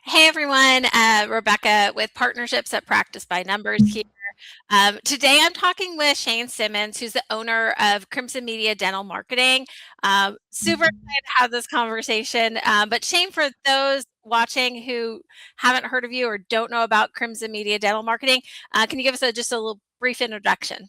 Hey everyone, Rebecca with Partnerships at Practice by Numbers here. Today I'm talking with Shane Simmons, who's the owner of Crimson Media Dental Marketing. Super excited to have this conversation. But Shane, for those watching who haven't heard of you or don't know about Crimson Media Dental Marketing, can you give us just a little brief introduction?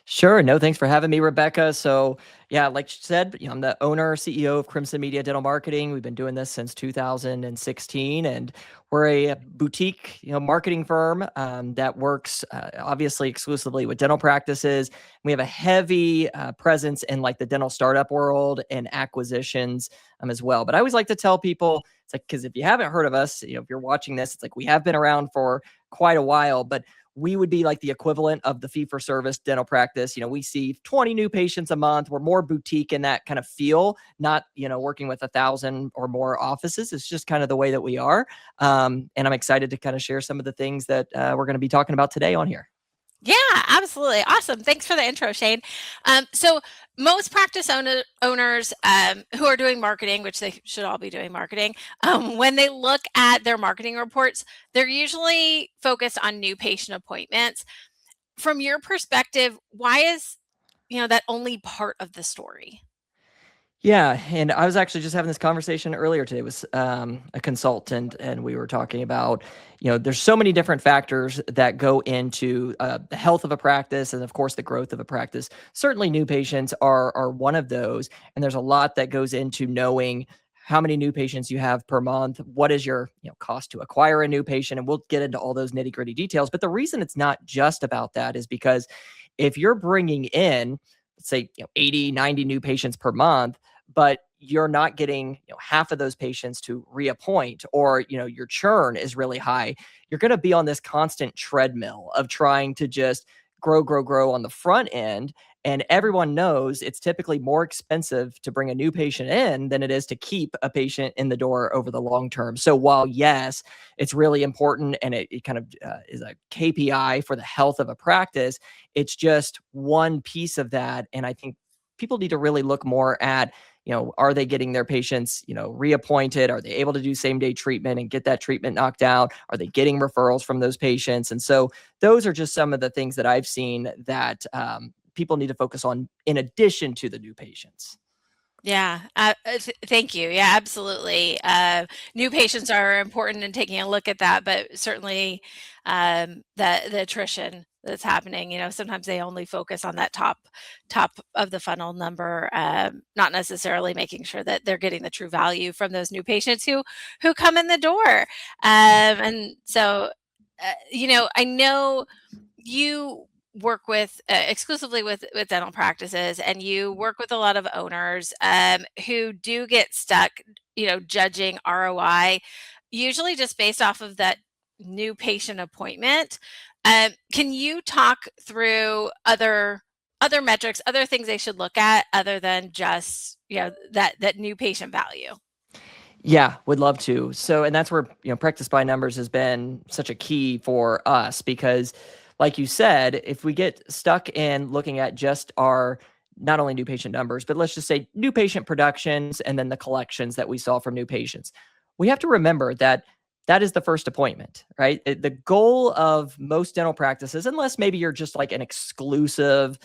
Sure. No, thanks for having me, Rebecca. So, yeah, like you said, I'm the owner, CEO of Crimson Media Dental Marketing. We've been doing this since 2016, and we're a boutique, marketing firm that works obviously exclusively with dental practices. We have a heavy presence in like the dental startup world and acquisitions as well. But I always like to tell people, it's like, because if you haven't heard of us, if you're watching this, it's like we have been around for quite a while, but we would be like the equivalent of the fee-for-service dental practice. We see 20 new patients a month. We're more boutique in that kind of feel, not, working with 1,000 or more offices. It's just kind of the way that we are. And I'm excited to kind of share some of the things that we're going to be talking about today on here. Yeah, absolutely. Awesome. Thanks for the intro, Shane. So most practice owners who are doing marketing, which they should all be doing marketing, when they look at their marketing reports, they're usually focused on new patient appointments. From your perspective, why is that only part of the story? Yeah, and I was actually just having this conversation earlier today with a consultant, and we were talking about, there's so many different factors that go into the health of a practice, and of course, the growth of a practice. Certainly, new patients are one of those, and there's a lot that goes into knowing how many new patients you have per month. What is your cost to acquire a new patient, and we'll get into all those nitty gritty details. But the reason it's not just about that is because if you're bringing in, let's say, 80, 90 new patients per month, but you're not getting half of those patients to reappoint, or your churn is really high, you're going to be on this constant treadmill of trying to just grow on the front end. And everyone knows it's typically more expensive to bring a new patient in than it is to keep a patient in the door over the long term. So while, yes, it's really important and it kind of is a KPI for the health of a practice, it's just one piece of that. And I think people need to really look more at, are they getting their patients, reappointed? Are they able to do same day treatment and get that treatment knocked out? Are they getting referrals from those patients? And so those are just some of the things that I've seen that people need to focus on in addition to the new patients. Yeah, thank you. Yeah, absolutely. New patients are important in taking a look at that, but certainly the attrition that's happening. Sometimes they only focus on that top of the funnel number, not necessarily making sure that they're getting the true value from those new patients who come in the door. And so, I know you work with exclusively with dental practices, and you work with a lot of owners who do get stuck judging ROI usually just based off of that new patient appointment. Can you talk through other metrics, other things they should look at other than just that new patient value? Yeah, would love to. So, and that's where, practice by numbers has been such a key for us because, like you said, if we get stuck in looking at just our not only new patient numbers, but let's just say new patient productions and then the collections that we saw from new patients, we have to remember that that is the first appointment, right? The goal of most dental practices, unless maybe you're just like an exclusive,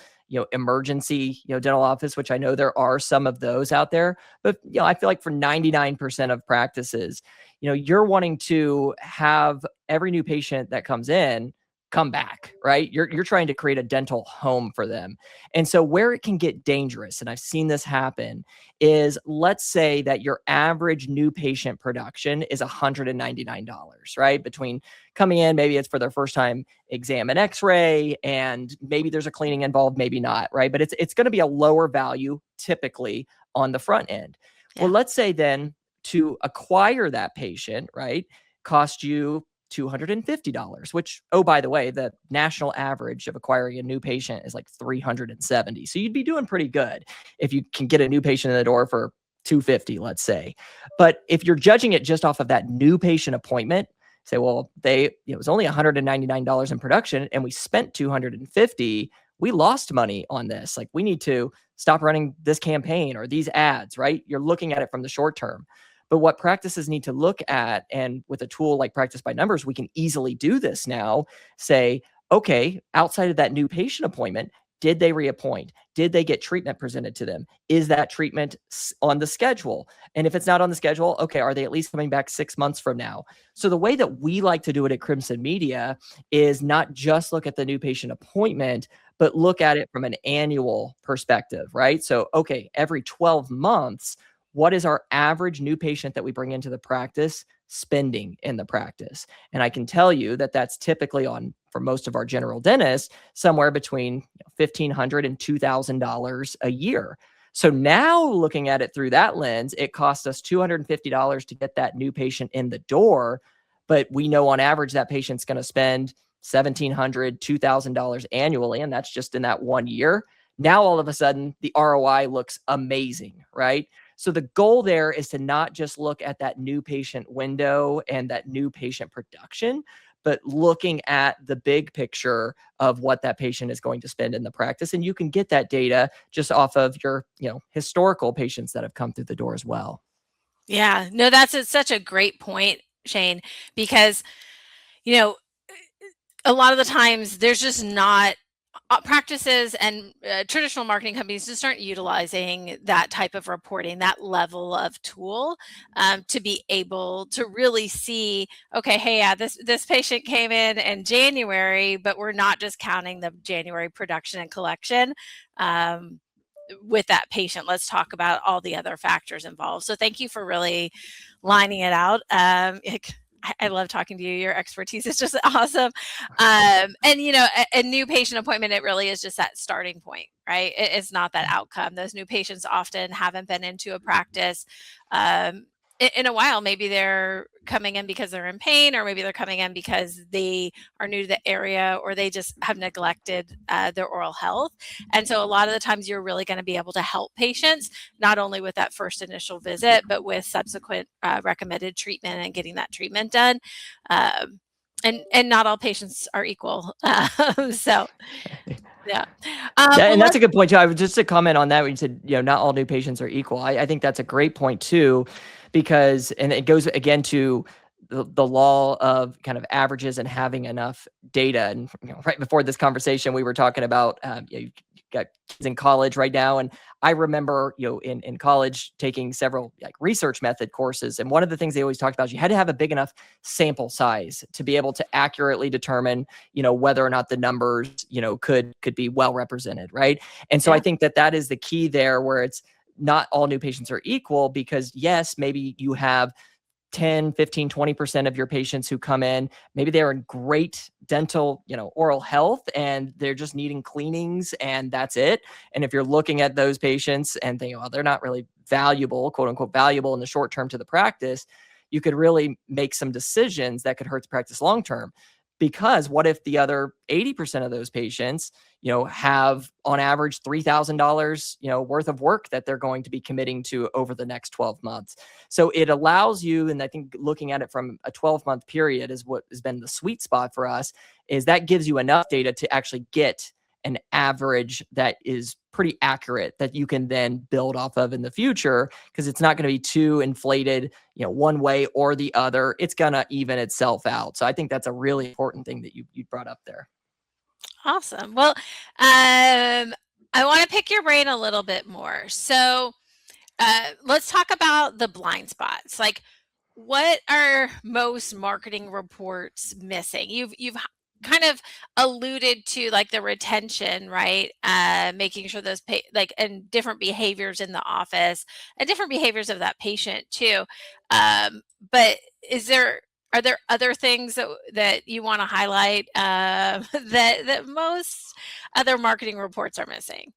emergency, dental office, which I know there are some of those out there, but I feel like for 99% of practices, you're wanting to have every new patient that comes in come back, right? You're trying to create a dental home for them. And so where it can get dangerous, and I've seen this happen, is let's say that your average new patient production is $199, right? Between coming in, maybe it's for their first time exam and x-ray, and maybe there's a cleaning involved, maybe not, right? But it's going to be a lower value typically on the front end. Yeah. Well, let's say then to acquire that patient, right, cost you $250, which, oh, by the way, the national average of acquiring a new patient is like $370. So you'd be doing pretty good if you can get a new patient in the door for $250, let's say. But if you're judging it just off of that new patient appointment, say, well, it was only $199 in production and we spent $250, we lost money on this. Like, we need to stop running this campaign or these ads, right? You're looking at it from the short term. But what practices need to look at, and with a tool like Practice by Numbers, we can easily do this now. Say, okay, outside of that new patient appointment, did they reappoint? Did they get treatment presented to them? Is that treatment on the schedule? And if it's not on the schedule, okay, are they at least coming back 6 months from now? So the way that we like to do it at Crimson Media is not just look at the new patient appointment, but look at it from an annual perspective, right? So, okay, every 12 months, what is our average new patient that we bring into the practice spending in the practice? And I can tell you that that's typically on, for most of our general dentists, somewhere between $1,500 and $2,000 a year. So now looking at it through that lens, it costs us $250 to get that new patient in the door. But we know on average that patient's going to spend $1,700, $2,000 annually, and that's just in that 1 year. Now, all of a sudden, the ROI looks amazing, right? So the goal there is to not just look at that new patient window and that new patient production, but looking at the big picture of what that patient is going to spend in the practice. And you can get that data just off of your, historical patients that have come through the door as well. Yeah, no, that's such a great point, Shane, because, a lot of the times there's just not practices and traditional marketing companies just aren't utilizing that type of reporting, that level of tool, to be able to really see, okay, hey, yeah, this patient came in January, but we're not just counting the January production and collection. With that patient, let's talk about all the other factors involved. So thank you for really lining it out. I love talking to you. Your expertise is just awesome. And a new patient appointment, it really is just that starting point, right? It's not that outcome. Those new patients often haven't been into a practice in a while. Maybe they're coming in because they're in pain, or maybe they're coming in because they are new to the area, or they just have neglected their oral health. And so a lot of the times you're really going to be able to help patients, not only with that first initial visit, but with subsequent recommended treatment and getting that treatment done. And not all patients are equal. So yeah. And that's a good point too. I would just to comment on that when you said, not all new patients are equal. I think that's a great point too, because, and it goes again to the law of kind of averages and having enough data. And right before this conversation, we were talking about you got kids in college right now, and I remember in college taking several like research method courses, and one of the things they always talked about is you had to have a big enough sample size to be able to accurately determine whether or not the numbers could be well represented, right? And so I think that is the key there, where it's not all new patients are equal, because yes, maybe you have 10, 15, 20% of your patients who come in, maybe they're in great dental, oral health, and they're just needing cleanings, and that's it. And if you're looking at those patients and thinking, well, they're not really valuable, quote unquote, valuable in the short term to the practice, you could really make some decisions that could hurt the practice long term. Because what if the other 80% of those patients, have on average $3,000, worth of work that they're going to be committing to over the next 12 months. So it allows you, and I think looking at it from a 12-month period is what has been the sweet spot for us, is that gives you enough data to actually get an average that is pretty accurate that you can then build off of in the future, because it's not going to be too inflated, one way or the other. It's going to even itself out. So I think that's a really important thing that you brought up there. Awesome. Well, I want to pick your brain a little bit more. So let's talk about the blind spots. Like, what are most marketing reports missing? You've kind of alluded to like the retention, right? Making sure those and different behaviors in the office and different behaviors of that patient too. But are there other things that you want to highlight that most other marketing reports are missing?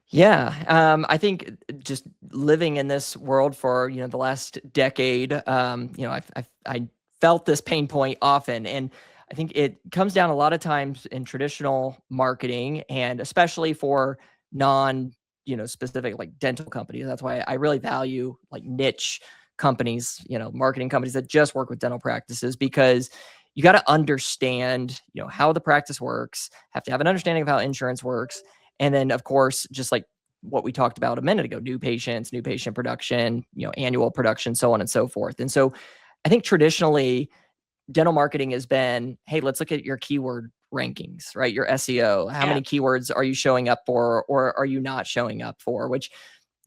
Yeah, I think just living in this world for the last decade, I felt this pain point often, and I think it comes down a lot of times in traditional marketing, and especially for non specific like dental companies. That's why I really value like niche companies, marketing companies that just work with dental practices, because you got to understand how the practice works, have to have an understanding of how insurance works. And then, of course, just like what we talked about a minute ago, new patients, new patient production, annual production, so on and so forth. And so I think traditionally dental marketing has been, hey, let's look at your keyword rankings, right? Your SEO. How many keywords are you showing up for, or are you not showing up for? Which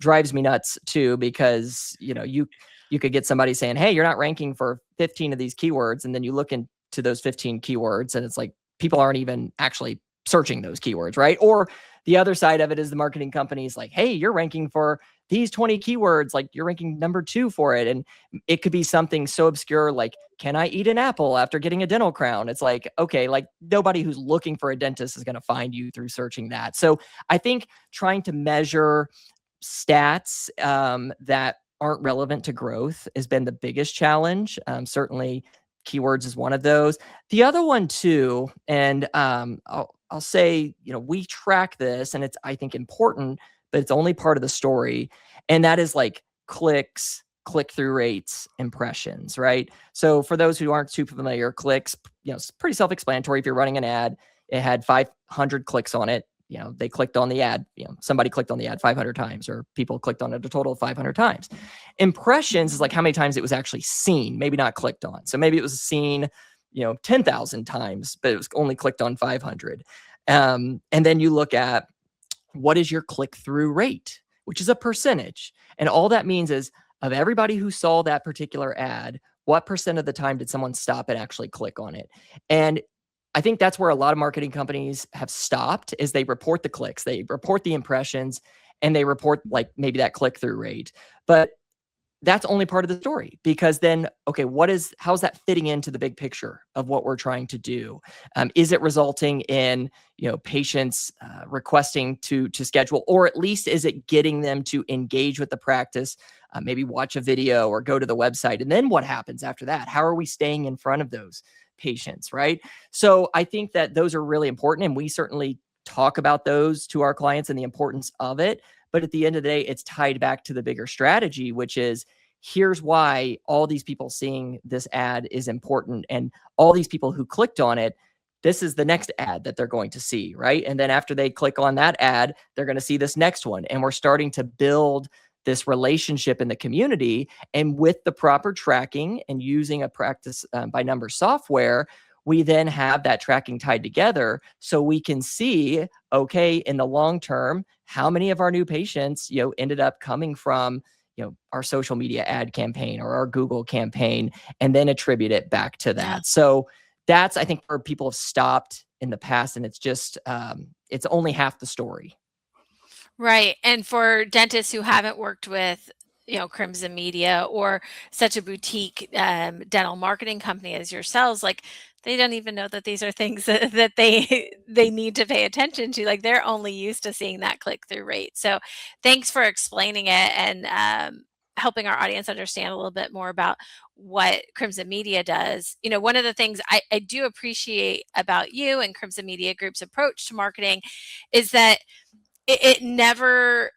drives me nuts too, because you could get somebody saying, hey, you're not ranking for 15 of these keywords, and then you look into those 15 keywords and it's like people aren't even actually searching those keywords, right? Or the other side of it is the marketing companies like, hey, you're ranking for these 20 keywords, like you're ranking number 2 for it. And it could be something so obscure like, can I eat an apple after getting a dental crown? It's like, okay, like nobody who's looking for a dentist is going to find you through searching that. So I think trying to measure stats that aren't relevant to growth has been the biggest challenge. Certainly keywords is one of those. The other one too, and I'll say, we track this and it's, I think, important, but it's only part of the story. And that is like clicks, click-through rates, impressions, right? So for those who aren't too familiar, clicks, it's pretty self-explanatory. If you're running an ad, it had 500 clicks on it. They clicked on the ad, somebody clicked on the ad 500 times, or people clicked on it a total of 500 times. Impressions is like how many times it was actually seen, maybe not clicked on. So maybe it was seen, 10,000 times, but it was only clicked on 500. And then you look at what is your click-through rate, which is a percentage. And all that means is of everybody who saw that particular ad, what percent of the time did someone stop and actually click on it? And I think that's where a lot of marketing companies have stopped, is they report the clicks, they report the impressions, and they report like maybe that click-through rate. But that's only part of the story, because then, okay, how's that fitting into the big picture of what we're trying to do? Is it resulting in, patients requesting to schedule, or at least is it getting them to engage with the practice, maybe watch a video or go to the website? And then what happens after that? How are we staying in front of those patients, right? So I think that those are really important, and we certainly talk about those to our clients and the importance of it. But at the end of the day, it's tied back to the bigger strategy, which is, here's why all these people seeing this ad is important. And all these people who clicked on it, this is the next ad that they're going to see, right? And then after they click on that ad, they're going to see this next one. And we're starting to build this relationship in the community. And with the proper tracking and using a practice by number software, we then have that tracking tied together, so we can see, okay, in the long term, how many of our new patients, ended up coming from, our social media ad campaign or our Google campaign, and then attribute it back to that. Yeah. So that's, I think, where people have stopped in the past, and it's just, it's only half the story. Right. And for dentists who haven't worked with, Crimson Media or such a boutique dental marketing company as yourselves, like they don't even know that these are things that they need to pay attention to. Like they're only used to seeing that click-through rate. So thanks for explaining it and helping our audience understand a little bit more about what Crimson Media does. One of the things I do appreciate about you and Crimson Media Group's approach to marketing is that it never,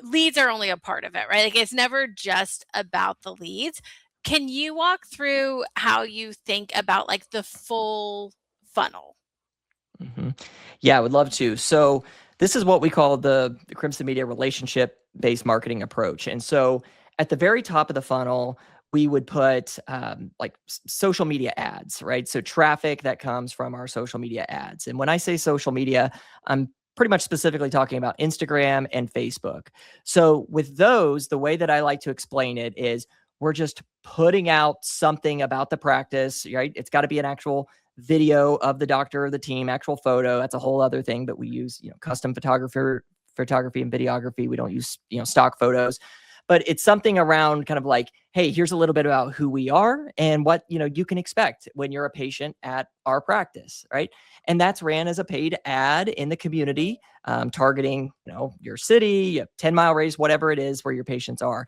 leads are only a part of it, right? Like it's never just about the leads. Can you walk through how you think about like the full funnel? Mm-hmm. Yeah, I would love to. So this is what we call the Crimson Media relationship-based marketing approach. And so at the very top of the funnel, we would put like social media ads, right? So traffic that comes from our social media ads. And when I say social media, I'm pretty much specifically talking about Instagram and Facebook. So with those, the way that I like to explain it is we're just putting out something about the practice, right? It's got to be an actual video of the doctor or the team, actual photo. That's a whole other thing, but we use, custom photography and videography. We don't use, stock photos, but it's something around kind of like, hey, here's a little bit about who we are and what, you can expect when you're a patient at our practice, right? And that's ran as a paid ad in the community, targeting, your city, 10-mile radius, whatever it is where your patients are.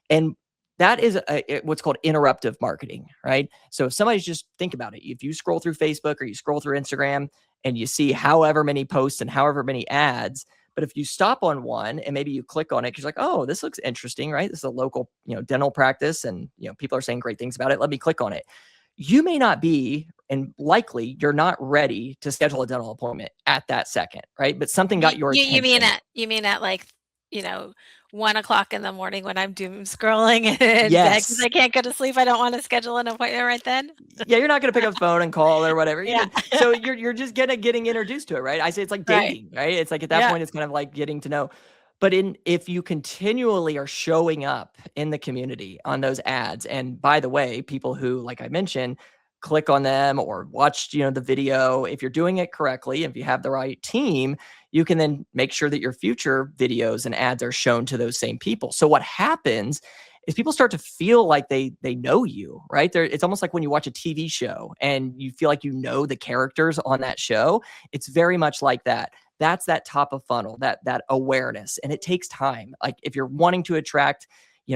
And that is what's called interruptive marketing, right? So if somebody's just, think about it. If you scroll through Facebook or you scroll through Instagram and you see however many posts and however many ads, but if you stop on one and maybe you click on it because you're like, oh, this looks interesting, right? This is a local, dental practice and, people are saying great things about it. Let me click on it. You may not be, and likely you're not ready to schedule a dental appointment at that second, right? But something got your attention. You mean at like 1 o'clock in the morning when I'm doom scrolling in bed because Yes. I can't go to sleep. I don't want to schedule an appointment right then. Yeah, you're not gonna pick up the phone and call or whatever. Yeah. Even so, you're just getting introduced to it, right? I say it's like Right. dating, right? It's like at that Yeah. point, it's kind of like getting to know. But if you continually are showing up in the community on those ads, and by the way, people who, like I mentioned, click on them or watch, the video, if you're doing it correctly, if you have the right team, you can then make sure that your future videos and ads are shown to those same people. So what happens is people start to feel like they know you, right? It's almost like when you watch a TV show and you feel like you know the characters on that show. It's very much like that. That's that top of funnel, that awareness, and it takes time. Like if you're wanting to attract,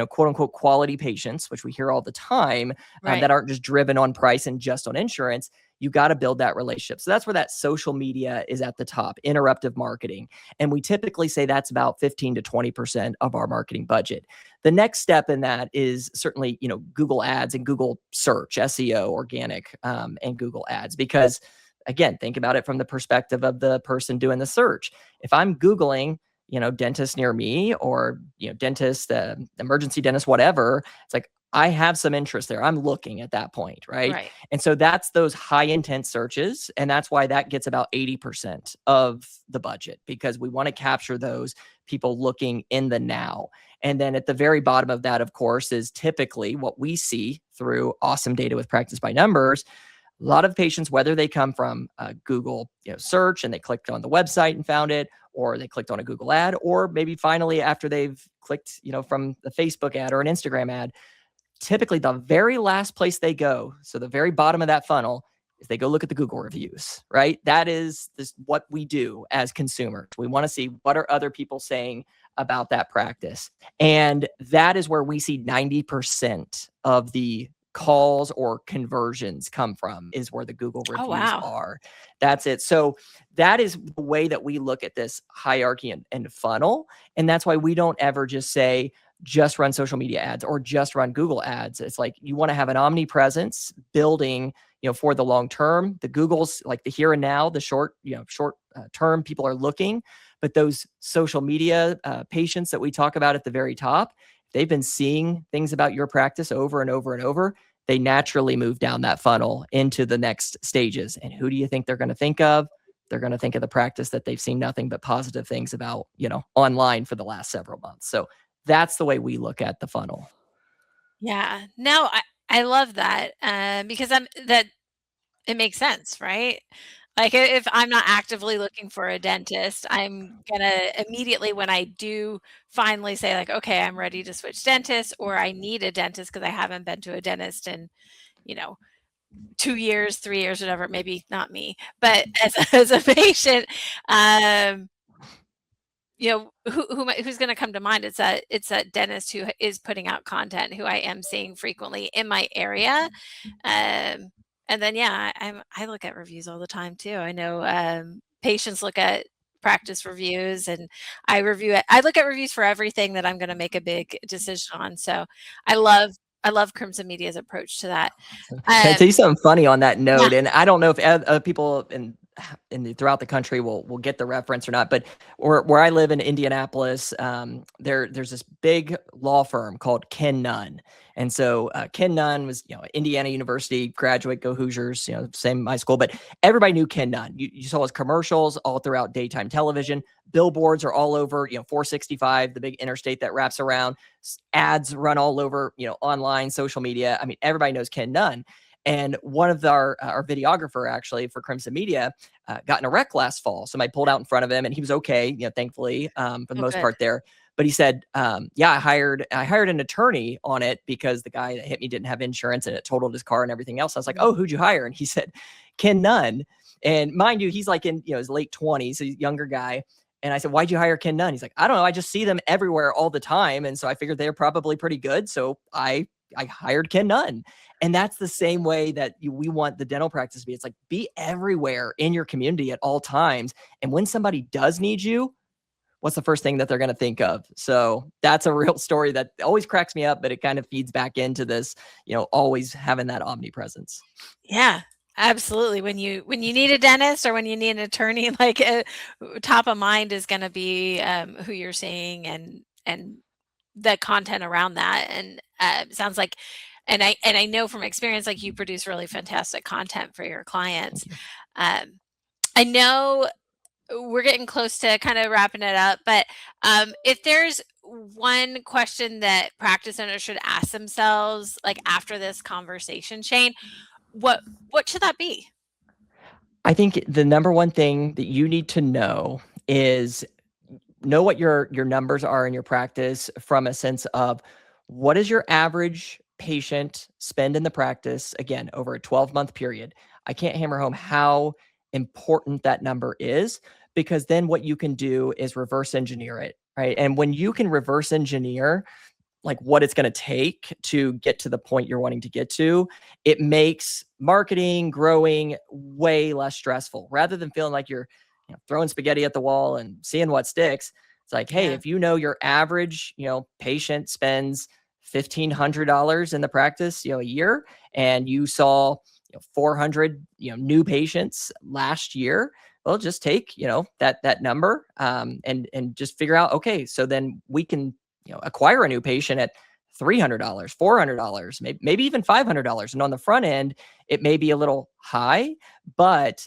quote unquote quality patients, which we hear all the time, Right. that aren't just driven on price and just on insurance. You got to build that relationship. So that's where that social media is at the top, interruptive marketing. And we typically say that's about 15 to 20% of our marketing budget. The next step in that is certainly, Google ads and Google search, SEO, organic, and Google ads, because again, think about it from the perspective of the person doing the search. If I'm Googling, dentist near me or, dentist, emergency dentist, whatever, it's like, I have some interest there. I'm looking at that point, right? Right. And so that's those high intent searches. And that's why that gets about 80% of the budget, because we want to capture those people looking in the now. And then at the very bottom of that, of course, is typically what we see through awesome data with Practice by Numbers. A lot of patients, whether they come from Google search and they clicked on the website and found it, or they clicked on a Google ad, or maybe finally after they've clicked, from the Facebook ad or an Instagram ad, typically the very last place they go, so the very bottom of that funnel, is they go look at the Google reviews, right? That is what we do as consumers. We want to see what are other people saying about that practice. And that is where we see 90% of the calls or conversions come from, is where the Google Oh, reviews wow. are. That's it. So that is the way that we look at this hierarchy and funnel. And that's why we don't ever just say, just run social media ads or just run Google ads. It's like you want to have an omnipresence building, for the long term. The Google's like the here and now, the short term people are looking, but those social media patients that we talk about at the very top, they've been seeing things about your practice over and over and over. They naturally move down that funnel into the next stages. And who do you think they're going to think of? They're going to think of the practice that they've seen nothing but positive things about, online for the last several months. So that's the way we look at the funnel. Yeah. No, I love that, because it makes sense, right? Like, if I'm not actively looking for a dentist, I'm gonna immediately when I do finally say, like, "Okay, I'm ready to switch dentists," or I need a dentist because I haven't been to a dentist in, you know, 2 years, 3 years, whatever, maybe not me, but as as a patient, um, who's gonna come to mind? It's that dentist who is putting out content, who I am seeing frequently in my area. And then, yeah, I look at reviews all the time too. I know, patients look at practice reviews, and I look at reviews for everything that I'm gonna make a big decision on. So I love I love Crimson Media's approach to that. Can I tell you something funny on that Yeah. note? And I don't know if people throughout the country will get the reference or not, but where I live in Indianapolis, there's this big law firm called Ken Nunn. And so Ken Nunn was, Indiana University graduate, go Hoosiers, same high school, but everybody knew Ken Nunn. You saw his commercials all throughout daytime television. Billboards are all over, 465, the big interstate that wraps around. Ads run all over, online, social media. I mean, everybody knows Ken Nunn. And one of our videographer, actually, for Crimson Media, got in a wreck last fall. Somebody pulled out in front of him, and he was okay, thankfully, for the Oh, most good. part there. But he said, "Yeah, I hired an attorney on it because the guy that hit me didn't have insurance, and it totaled his car and everything else." I was like, "Oh, who'd you hire?" And he said, "Ken Nunn." And mind you, he's like in his late 20s, so he's a younger guy. And I said, "Why'd you hire Ken Nunn?" He's like, "I don't know. I just see them everywhere all the time, and so I figured they're probably pretty good. So I hired Ken Nunn." And that's the same way that we want the dental practice to be. It's like, be everywhere in your community at all times. And when somebody does need you, what's the first thing that they're going to think of? So that's a real story that always cracks me up, but it kind of feeds back into this, always having that omnipresence. Yeah, Absolutely. When you need a dentist or when you need an attorney, like top of mind is going to be who you're seeing and the content around that. And it sounds like, and I know from experience, like you produce really fantastic content for your Thank clients. you. I know we're getting close to kind of wrapping it up, but if there's one question that practice owners should ask themselves, like after this conversation, Shane, what what should that be? I think the number one thing that you need to know is know what your numbers are in your practice from a sense of what does your average patient spend in the practice again over a 12-month period. I can't hammer home how important that number is because then what you can do is reverse engineer it, right? And when you can reverse engineer like what it's going to take to get to the point you're wanting to get to, it makes marketing, growing way less stressful rather than feeling like you're throwing spaghetti at the wall and seeing what sticks. It's like, hey, Yeah. if you know your average, patient spends $1,500 in the practice, a year, and you saw 400, new patients last year, well, just take, that number, and just figure out, okay, so then we can acquire a new patient at $300, $400, maybe even $500. And on the front end, it may be a little high, but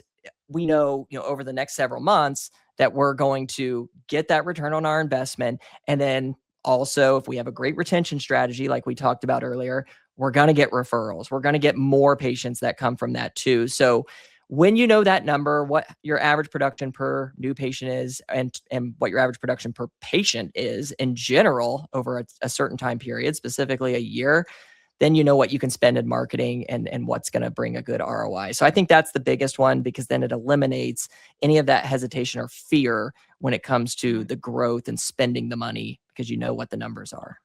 we know, over the next several months that we're going to get that return on our investment. And then also, if we have a great retention strategy, like we talked about earlier, we're going to get referrals. We're going to get more patients that come from that too. So when you know that number, what your average production per new patient is, and what your average production per patient is in general over a certain time period, specifically a year, then you know what you can spend in marketing and what's going to bring a good ROI. So I think that's the biggest one because then it eliminates any of that hesitation or fear when it comes to the growth and spending the money because you know what the numbers are.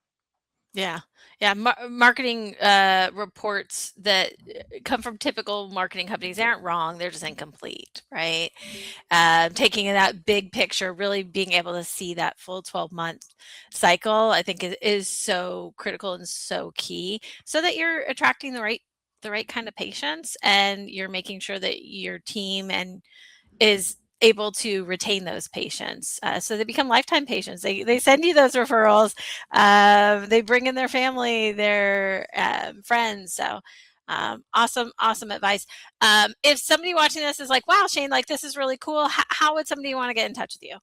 Yeah. Yeah. Marketing reports that come from typical marketing companies, they aren't wrong. They're just incomplete, right? Taking that big picture, really being able to see that full 12-month cycle, I think is so critical and so key so that you're attracting the right kind of patients and you're making sure that your team and is able to retain those patients so they become lifetime patients. They send you those referrals, they bring in their family, their friends. So awesome advice. If somebody watching this is like, wow, Shane, like this is really cool, how would somebody want to get in touch with you?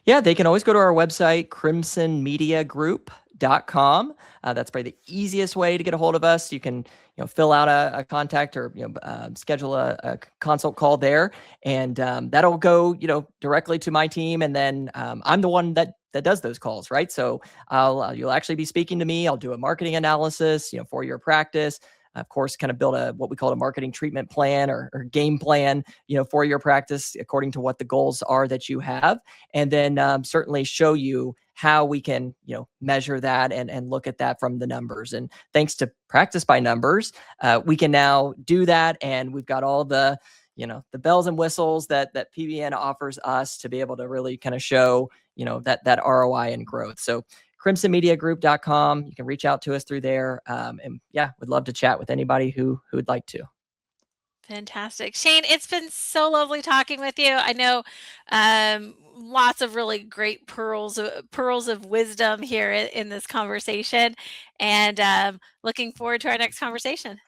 Yeah, they can always go to our website, crimsonmediagroup.com. That's probably the easiest way to get a hold of us. You can, fill out a contact or, schedule a consult call there, and that'll go, directly to my team. And then I'm the one that does those calls, right? So you'll actually be speaking to me. I'll do a marketing analysis, for your practice. Of course, kind of build what we call a marketing treatment plan or game plan, for your practice according to what the goals are that you have, and then certainly show you how we can, measure that and look at that from the numbers. And thanks to Practice by Numbers, we can now do that, and we've got all the the bells and whistles that PbN offers us to be able to really kind of show that ROI and growth. So crimsonmediagroup.com. You can reach out to us through there. And yeah, would love to chat with anybody who would like to. Fantastic. Shane, it's been so lovely talking with you. I know lots of really great pearls of wisdom here in this conversation, and looking forward to our next conversation.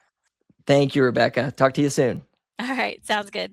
Thank you, Rebecca. Talk to you soon. All right, sounds good.